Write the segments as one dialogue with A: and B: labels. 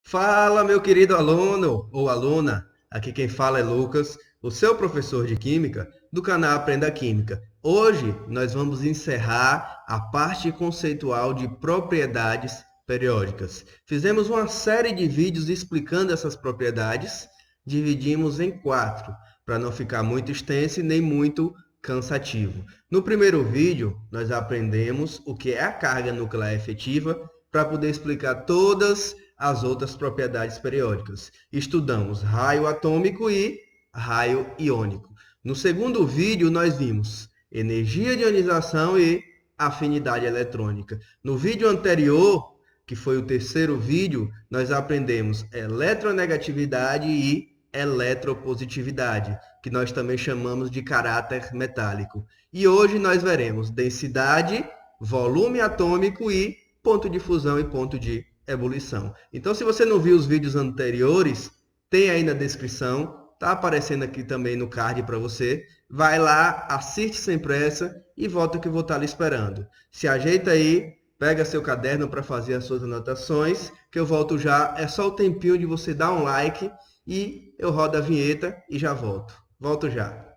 A: Fala, meu querido aluno ou aluna. Aqui quem fala é Lucas, o seu professor de Química do canal Aprenda Química. Hoje nós vamos encerrar a parte conceitual de propriedades periódicas. Fizemos uma série de vídeos explicando essas propriedades, dividimos em 4, para não ficar muito extenso e nem muito cansativo. No primeiro vídeo, nós aprendemos o que é a carga nuclear efetiva para poder explicar todas as outras propriedades periódicas. Estudamos raio atômico e raio iônico. No segundo vídeo, nós vimos energia de ionização e afinidade eletrônica. No vídeo anterior, que foi o terceiro vídeo, nós aprendemos eletronegatividade e eletropositividade, que nós também chamamos de caráter metálico. E hoje nós veremos densidade, volume atômico e ponto de fusão e ponto de ebulição. Então, se você não viu os vídeos anteriores, tem aí na descrição, tá aparecendo aqui também no card para você. Vai lá, assiste sem pressa e volta que eu vou estar lhe esperando. Se ajeita aí, pega seu caderno para fazer as suas anotações, que eu volto já. É só o tempinho de você dar um like e eu rodo a vinheta e já volto. Volto já.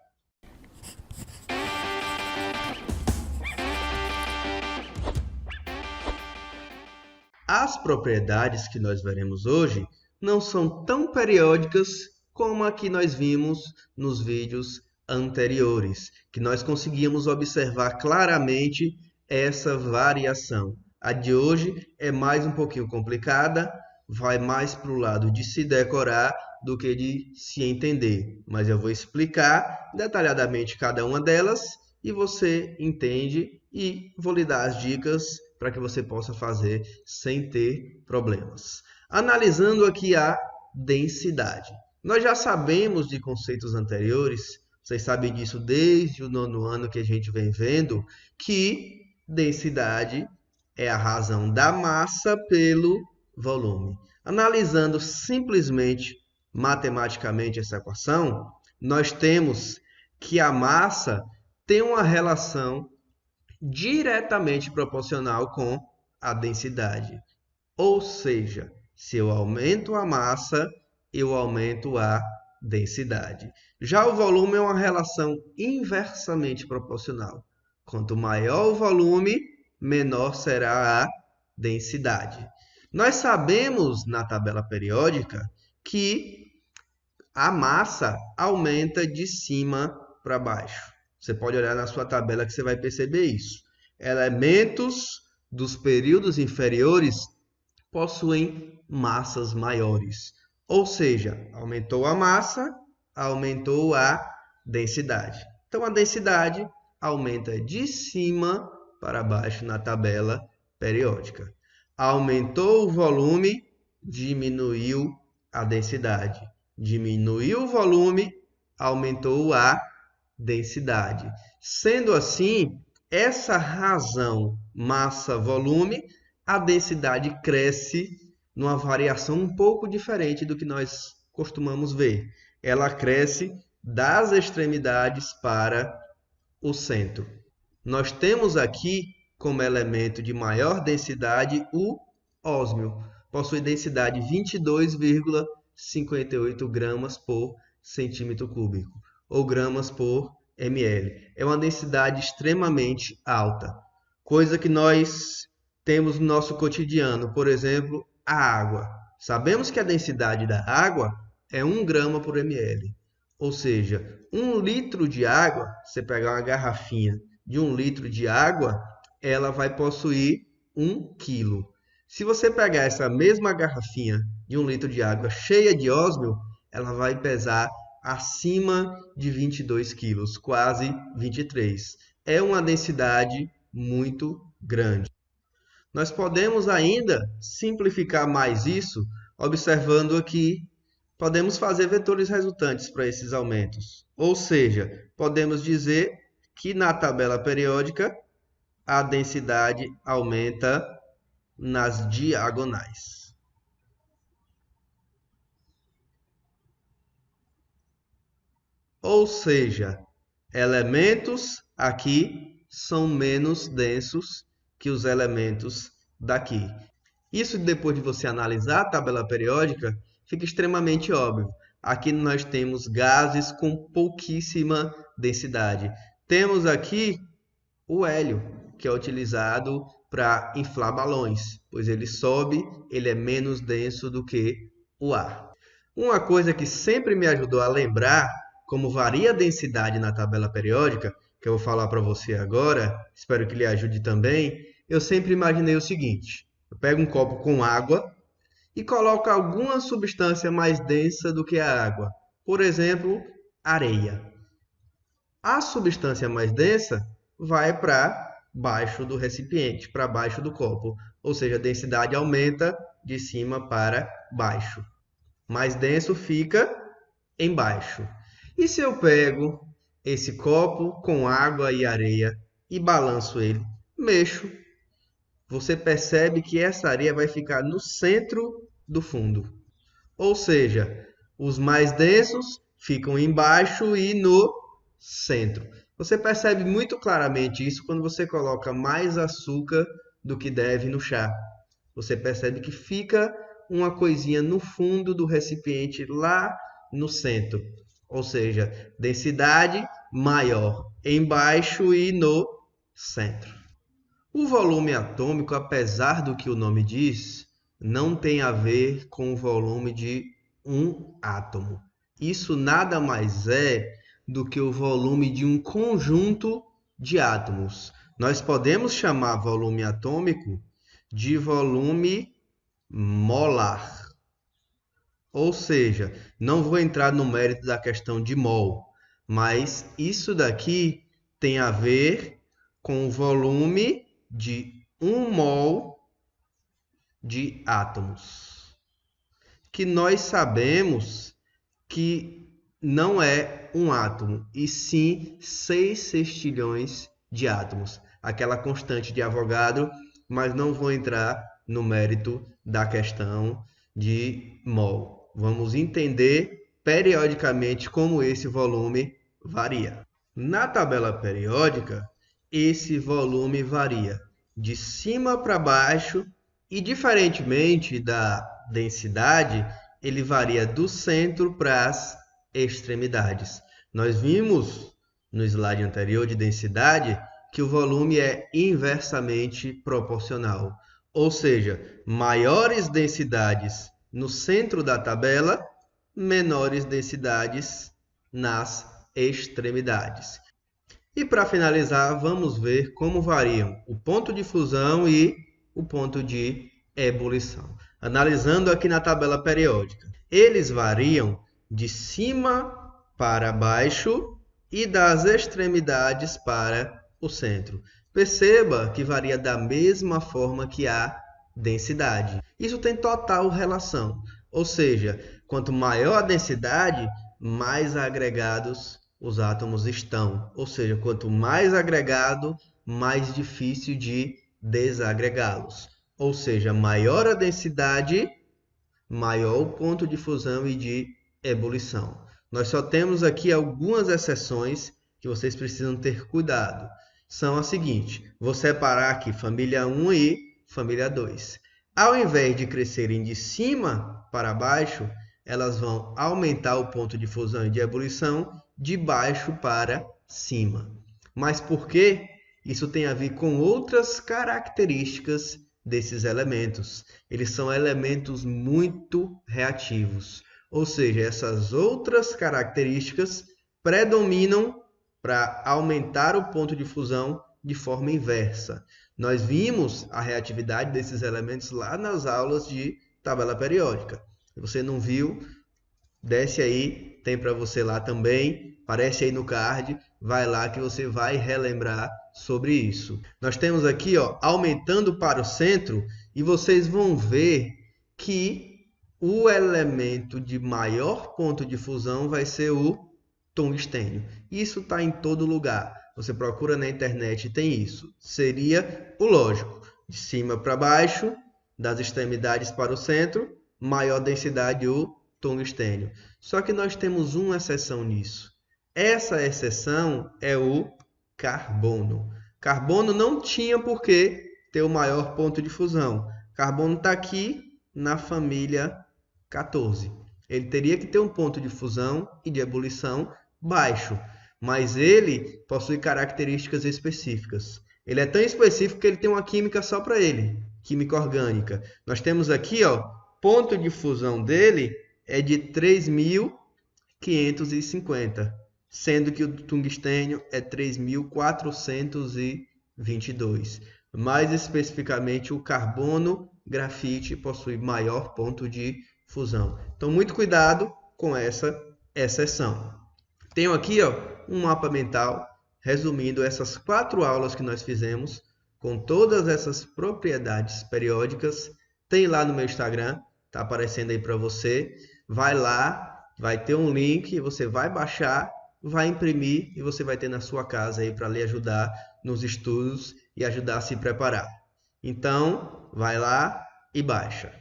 A: As propriedades que nós veremos hoje não são tão periódicas como a que nós vimos nos vídeos anteriores, que nós conseguimos observar claramente essa variação. A de hoje é mais um pouquinho complicada, vai mais para o lado de se decorar do que de se entender, mas eu vou explicar detalhadamente cada uma delas e você entende e vou lhe dar as dicas para que você possa fazer sem ter problemas. Analisando aqui a densidade. Nós já sabemos de conceitos anteriores, vocês sabem disso desde o nono ano que a gente vem vendo, que densidade é a razão da massa pelo volume. Analisando simplesmente matematicamente essa equação, nós temos que a massa tem uma relação diretamente proporcional com a densidade. Ou seja, se eu aumento a massa, eu aumento a densidade. Já o volume é uma relação inversamente proporcional. Quanto maior o volume, menor será a densidade. Nós sabemos na tabela periódica que a massa aumenta de cima para baixo. Você pode olhar na sua tabela que você vai perceber isso. Elementos dos períodos inferiores possuem massas maiores. Ou seja, aumentou a massa, aumentou a densidade. Então, a densidade aumenta de cima para baixo na tabela periódica. Aumentou o volume, diminuiu a densidade. Diminuiu o volume, aumentou a densidade. Sendo assim, essa razão massa-volume, a densidade cresce numa variação um pouco diferente do que nós costumamos ver. Ela cresce das extremidades para o centro. Nós temos aqui como elemento de maior densidade o ósmio. Possui densidade 22,58 gramas por centímetro cúbico, ou gramas por ml. É uma densidade extremamente alta, coisa que nós temos no nosso cotidiano. Por exemplo, a água. Sabemos que a densidade da água é 1 grama por ml. Ou seja, 1 litro de água, você pegar uma garrafinha de 1 litro de água, ela vai possuir 1 quilo. Se você pegar essa mesma garrafinha de 1 litro de água cheia de ósmio, ela vai pesar acima de 22 quilos, quase 23. É uma densidade muito grande. Nós podemos ainda simplificar mais isso, observando aqui, podemos fazer vetores resultantes para esses aumentos. Ou seja, podemos dizer que na tabela periódica a densidade aumenta nas diagonais. Ou seja, elementos aqui são menos densos que os elementos daqui. Isso, depois de você analisar a tabela periódica, fica extremamente óbvio. Aqui nós temos gases com pouquíssima densidade. Temos aqui o hélio, que é utilizado para inflar balões, pois ele sobe, ele é menos denso do que o ar. Uma coisa que sempre me ajudou a lembrar como varia a densidade na tabela periódica, que eu vou falar para você agora, espero que lhe ajude também, eu sempre imaginei o seguinte: eu pego um copo com água e coloco alguma substância mais densa do que a água, por exemplo, areia. A substância mais densa vai para baixo do recipiente, para baixo do copo, ou seja, a densidade aumenta de cima para baixo. Mais denso fica embaixo. E se eu pego esse copo com água e areia e balanço ele, mexo, você percebe que essa areia vai ficar no centro do fundo. Ou seja, os mais densos ficam embaixo e no centro. Você percebe muito claramente isso quando você coloca mais açúcar do que deve no chá. Você percebe que fica uma coisinha no fundo do recipiente, lá no centro. Ou seja, densidade maior embaixo e no centro. O volume atômico, apesar do que o nome diz, não tem a ver com o volume de um átomo. Isso nada mais é do que o volume de um conjunto de átomos. Nós podemos chamar volume atômico de volume molar. Ou seja, não vou entrar no mérito da questão de mol, mas isso daqui tem a ver com o volume de 1 mol de átomos, que nós sabemos que não é um átomo, e sim 6 sextilhões de átomos. Aquela constante de Avogadro, mas não vou entrar no mérito da questão de mol. Vamos entender periodicamente como esse volume varia. Na tabela periódica, esse volume varia de cima para baixo e, diferentemente da densidade, ele varia do centro para as extremidades. Nós vimos no slide anterior de densidade que o volume é inversamente proporcional, ou seja, maiores densidades no centro da tabela, menores densidades nas extremidades. E para finalizar, vamos ver como variam o ponto de fusão e o ponto de ebulição. Analisando aqui na tabela periódica, eles variam de cima para baixo e das extremidades para o centro. Perceba que varia da mesma forma que a densidade. Isso tem total relação, ou seja, quanto maior a densidade, mais agregados os átomos estão. Ou seja, quanto mais agregado, mais difícil de desagregá-los. Ou seja, maior a densidade, maior o ponto de fusão e de ebulição. Nós só temos aqui algumas exceções que vocês precisam ter cuidado. São as seguintes: vou separar aqui família 1 e família 2. Ao invés de crescerem de cima para baixo, elas vão aumentar o ponto de fusão e de ebulição de baixo para cima. Mas por quê? Isso tem a ver com outras características desses elementos. Eles são elementos muito reativos. Ou seja, essas outras características predominam para aumentar o ponto de fusão de forma inversa. Nós vimos a reatividade desses elementos lá nas aulas de tabela periódica. Se você não viu, desce aí, tem para você lá também, aparece aí no card, vai lá que você vai relembrar sobre isso. Nós temos aqui, ó, aumentando para o centro, e vocês vão ver que o elemento de maior ponto de fusão vai ser o tungstênio. Isso está em todo lugar. Você procura na internet e tem isso. Seria o lógico. De cima para baixo, das extremidades para o centro, maior densidade o tungstênio. Só que nós temos uma exceção nisso. Essa exceção é o carbono. Carbono não tinha por que ter o maior ponto de fusão. Carbono está aqui na família 14. Ele teria que ter um ponto de fusão e de ebulição baixo, mas ele possui características específicas. Ele é tão específico que ele tem uma química só para ele, química orgânica. Nós temos aqui, ó, ponto de fusão dele é de 3.550, sendo que o tungstênio é 3.422. Mais especificamente, o carbono grafite possui maior ponto de fusão. Então, muito cuidado com essa exceção. Tenho aqui, ó, um mapa mental resumindo essas 4 aulas que nós fizemos com todas essas propriedades periódicas. Tem lá no meu Instagram, tá aparecendo aí para você. Vai lá, vai ter um link, você vai baixar, vai imprimir e você vai ter na sua casa aí para lhe ajudar nos estudos e ajudar a se preparar. Então, vai lá e baixa.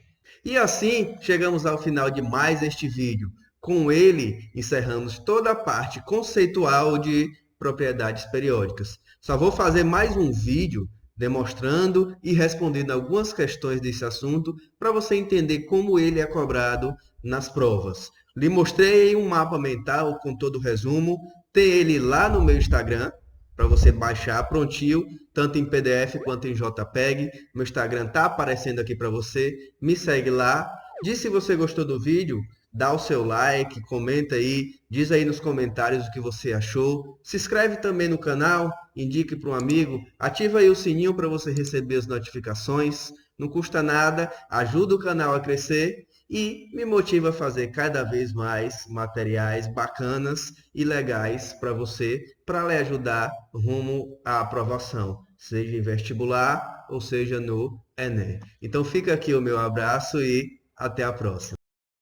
A: E assim, chegamos ao final de mais este vídeo. Com ele, encerramos toda a parte conceitual de propriedades periódicas. Só vou fazer mais um vídeo demonstrando e respondendo algumas questões desse assunto para você entender como ele é cobrado nas provas. Lhe mostrei um mapa mental com todo o resumo. Tem ele lá no meu Instagram para você baixar prontinho, tanto em PDF quanto em JPEG. Meu Instagram está aparecendo aqui para você. Me segue lá. Diz se você gostou do vídeo. Dá o seu like, comenta aí, diz aí nos comentários o que você achou. Se inscreve também no canal, indique para um amigo, ativa aí o sininho para você receber as notificações. Não custa nada, ajuda o canal a crescer e me motiva a fazer cada vez mais materiais bacanas e legais para você, para lhe ajudar rumo à aprovação, seja em vestibular ou seja no Enem. Então fica aqui o meu abraço e até a próxima.